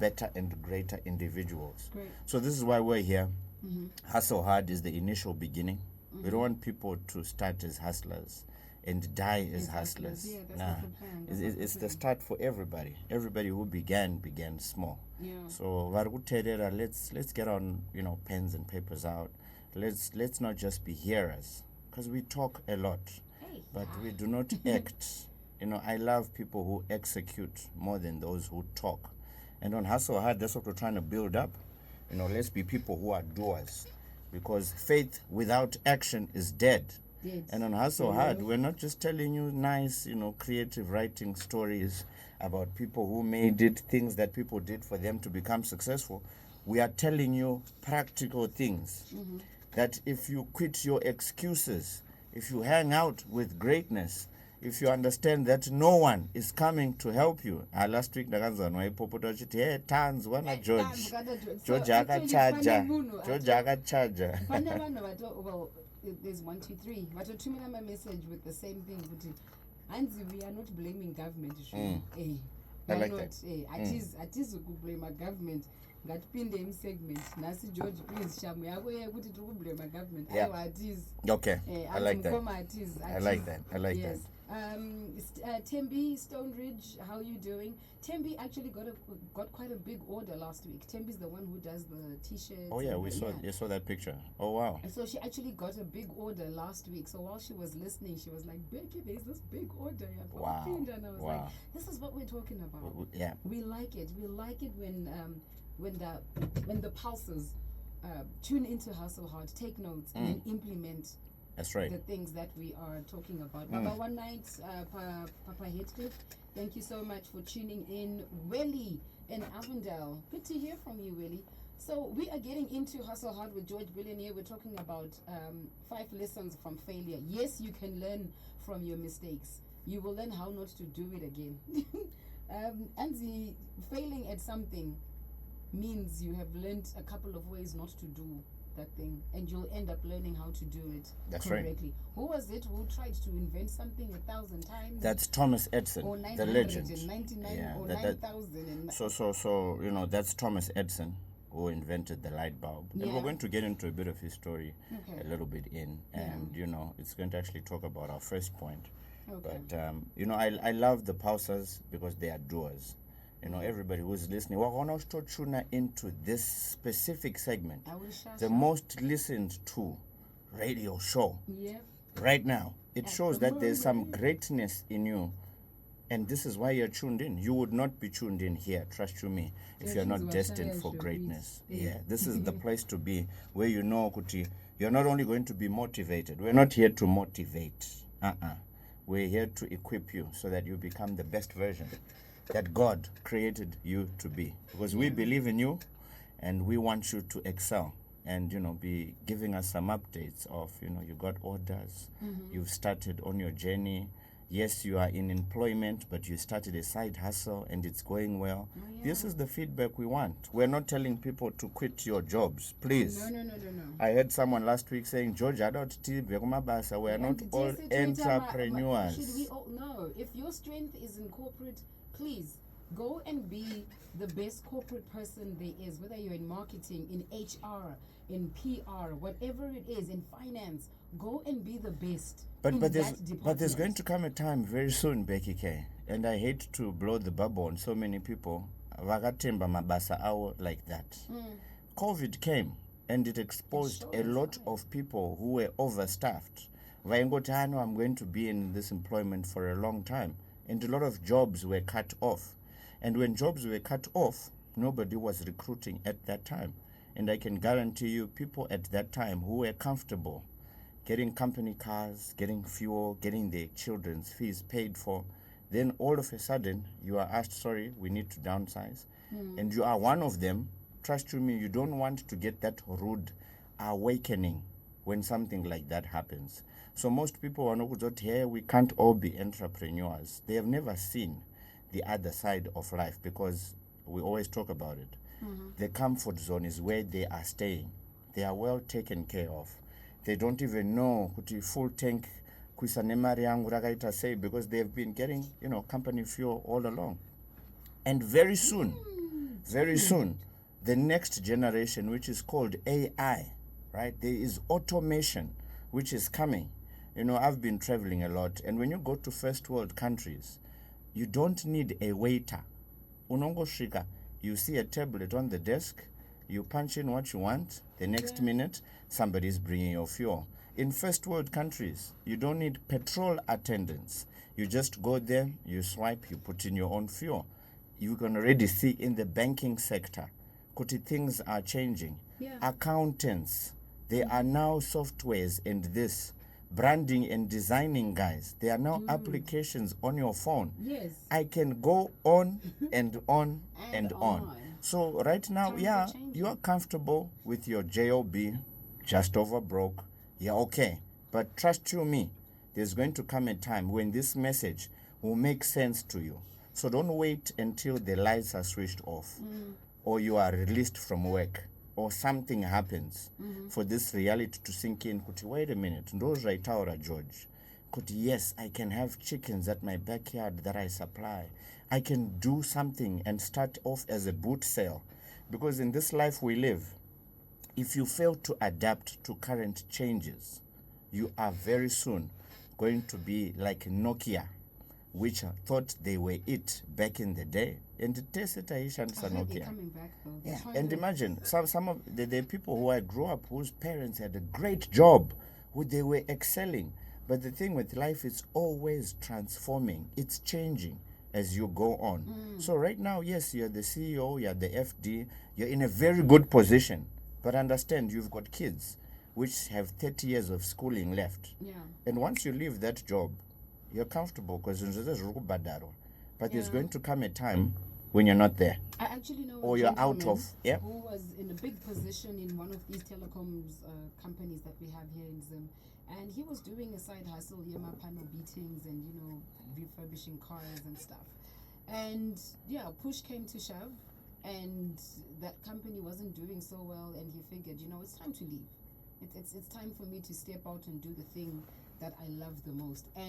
better and greater individuals. Great. So this is why we're here. Hustle hard is the initial beginning. We don't want people to start as hustlers and die as hustlers. Yeah, that's Nah. not the plan. That's not the It's the plan. start for everybody. Everybody who began small. Yeah. So let's get on, pens and papers out. Let's not just be hearers, because we talk a lot, Hey. but we do not act. I love people who execute more than those who talk. And on Hustle Hard, that's what we're trying to build up. Let's be people who are doers, because faith without action is dead. Dead. And on Hustle Hard, we're not just telling you nice, creative writing stories about people who made it, things that people did for them to become successful. We are telling you practical things that if you quit your excuses, if you hang out with greatness, if you understand that no one is coming to help you. Last week ndakanzwa waipopota achiti hey tans wana George akachaja George akachaja. Well, there's 1, 2, 3. Vatotumira my message with the same thing. Anzi, we are not blaming government. We I are like not. that. Atizi kublame a government. Ngatipinde imsegment. Nasi George, please shamu yako kuti blame a government. Yeah. Ayo atizi. Okay, I like that. Atizi. I like that. I like that. Tembi Stonebridge, how are you doing? Tembi actually got quite a big order last week. Tembi's the one who does the t-shirts. Oh yeah, we saw that picture. Oh wow. And so she actually got a big order last week. So while she was listening, she was like, Becky, there's this big order. Wow. And I was like, Wow. this is what we're talking about. Yeah. We like it. We like it when the pulses tune into Hustle Hard, take notes, and then implement That's right. the things that we are talking about. Baba One Night, Papa Heathcliff, thank you so much for tuning in. Welly in Avondale, good to hear from you, Welly. So we are getting into Hustle Hard with George Billionaire. We're talking about 5 lessons from failure. Yes, you can learn from your mistakes. You will learn how not to do it again. And the failing at something means you have learned a couple of ways not to do that thing, and you'll end up learning how to do it That's right. correctly. Who was it who tried to invent something 1,000 times? That's Thomas Edison, or the legend. 999 Yeah, or that- 9,000. So that's Thomas Edison who invented the light bulb. And Yeah. we're going to get into a bit of his story Okay. a little bit in, and it's going to actually talk about our first point. Okay. But I love the pausers because they are doers. Everybody who's listening, we're going to tune into this specific segment, I will shut the up. most listened to radio show Yeah. right now. It At shows the that there's some moment. greatness in you, and this is why you're tuned in. You would not be tuned in here, trust you me, if you're not destined for greatness. Yeah, this is the place to be, where Kuti, you're not only going to be motivated. We're not here to motivate. We're here to equip you so that you become the best version that God created you to be. Because we believe in you, and we want you to excel. And be giving us some updates of you got orders, you've started on your journey. Yes, you are in employment, but you started a side hustle and it's going well. This is the feedback we want. We're not telling people to quit your jobs, please. No. I heard someone last week saying, George, I don't we're not all entrepreneurs. Should we all know? If your strength is in corporate, please go and be the best corporate person there is, whether you're in marketing, in HR, in PR, whatever it is, in finance. Go and be the best. But in there's that but there's department. going to come a time very soon, Becky K, and I hate to blow the bubble on so many people. Vakatemba mabasa awo like that. COVID came and it exposed a lot of people who were overstaffed. Vaingoti, I know I'm going to be in this employment for a long time, and a lot of jobs were cut off. And when jobs were cut off, nobody was recruiting at that time. And I can guarantee you, people at that time who were comfortable getting company cars, getting fuel, getting their children's fees paid for, then all of a sudden you are asked, sorry, we need to downsize. And you are one of them. Trust you me, you don't want to get that rude awakening when something like that happens. So most people are not here, we can't all be entrepreneurs. They have never seen the other side of life, because we always talk about it. The comfort zone is where they are staying. They are well taken care of. They don't even know kuti full tank kuisa nemari yangu rakaita sei, because they have been getting company fuel all along. And very soon Very soon, the next generation, which is called AI, right? There is automation, which is coming. You know, I've been traveling a lot, and when you go to first world countries, you don't need a waiter. Unongosvika, you see a tablet on the desk, you punch in what you want, the next minute, somebody is bringing your fuel. In first world countries, you don't need petrol attendants. You just go there, you swipe, you put in your own fuel. You can already see in the banking sector, kuti things are changing. Yeah. Accountants, they are now softwares and this. Branding and designing guys, there are now applications on your phone. Yes. I can go on and on and on. So right now, Times are yeah, changing. you are comfortable with your job, just over broke. Yeah, okay. But trust you me, there's going to come a time when this message will make sense to you. So don't wait until the lights are switched off or you are released from work or something happens for this reality to sink in. Kuti, wait a minute, ndozvaitaura George. Kuti, yes, I can have chickens at my backyard that I supply. I can do something and start off as a boot sale. Because in this life we live, if you fail to adapt to current changes, you are very soon going to be like Nokia, which thought they were it back in the day. And Tesla I heard they're Nokia. coming back though. They're Yeah, trying and to- imagine some of the people who I grew up whose parents had a great job, who they were excelling. But the thing with life is always transforming. It's changing as you go on. So right now, yes, you're the CEO, you're the FD, you're in a very good position. But understand, you've got kids which have 30 years of schooling left. Yeah. And once you leave that job, you're comfortable because but there's Yeah. going to come a time when you're not there. I actually know Or a you're out gentleman of- yeah. who was in a big position in one of these telecoms companies that we have here in Zim, and he was doing a side hustle, Yema panel beatings and refurbishing cars and stuff. And yeah, push came to shove, and that company wasn't doing so well, and he figured, it's time to leave. It's time for me to step out and do the thing that I love the most. And